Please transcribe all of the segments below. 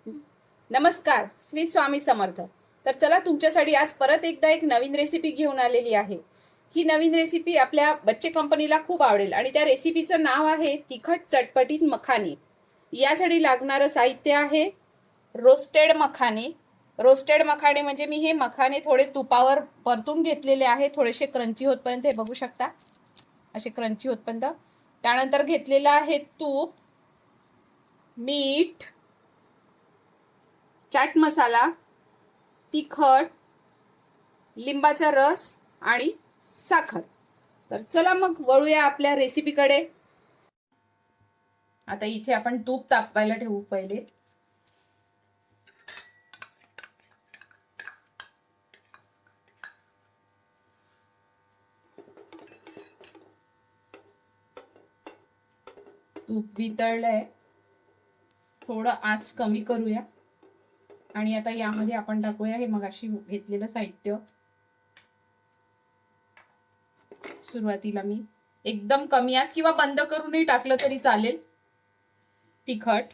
नमस्कार, श्री स्वामी समर्थ। तर चला तुमच्यासाठी आज परत एकदा एक नवीन रेसिपी घेऊन आलेली आहे। ही नवीन रेसिपी आपल्या बच्चे कंपनीला खूप आवडेल आणि त्या रेसिपीचं नाव आहे तिखट चटपटीत मखाने। यासाठी लागणारं साहित्य आहे रोस्टेड मखाने। रोस्टेड मखाने म्हणजे मी हे मखाने थोडे तुपावर परतून घेतलेले आहे, थोडेसे क्रंची होतपर्यंत। हे बघू शकता असे क्रंची होतपर्यंत। त्यानंतर घेतलेलं आहे तूप, मीठ, चाट मसाला, तिखट, लिंबाचा रस आणि साखर। तर चला मग वळूया आपल्या रेसिपीकडे। आता इथे आपण तूप तापवायला ठेवू पहिले। तूप वितळलंय, थोडं आच कमी करूया आणि आता यामध्ये आपण टाकूया हे मगाशी घेतलेलं साहित्य। सुरुवातीला मी एकदम कमी आच किंवा बंद करूनही टाकलं तरी चालेल। तिखट,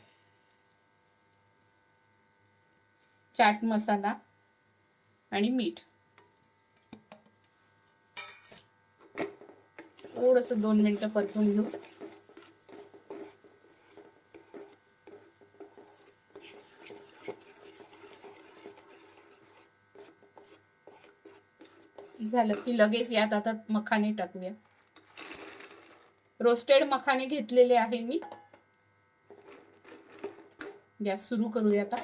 चाट मसाला आणि मीठ थोडंसं 2 मिनिटं परतून घेऊ। झालं की लगेच यात आता मखाने टाकूया। रोस्टेड मखाने घेतलेले आहे मी। गॅस सुरू करूया आता।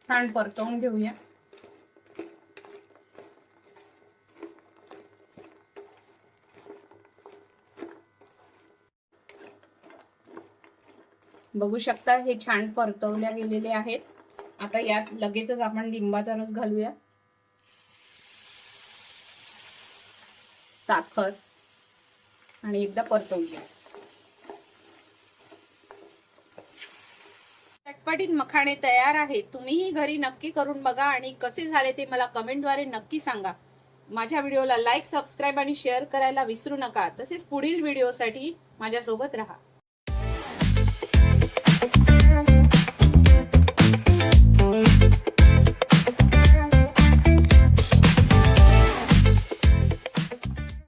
छान परतवून घेऊया। बघू शकता हे छान परतवल्या गेलेले आहेत। आता यात लगेचच आपण लिंबाचा रस घालूया, साखर आणि एकदा परतवूया। चटपटीत मखाणे तयार आहेत। तुम्हीही घरी नक्की करून बघा आणि कसे झाले ते मला कमेंटद्वारे नक्की सांगा। माझ्या व्हिडिओला लाईक, सबस्क्राईब आणि शेअर करायला विसरू नका। तसेच पुढील व्हिडिओसाठी माझ्यासोबत राहा।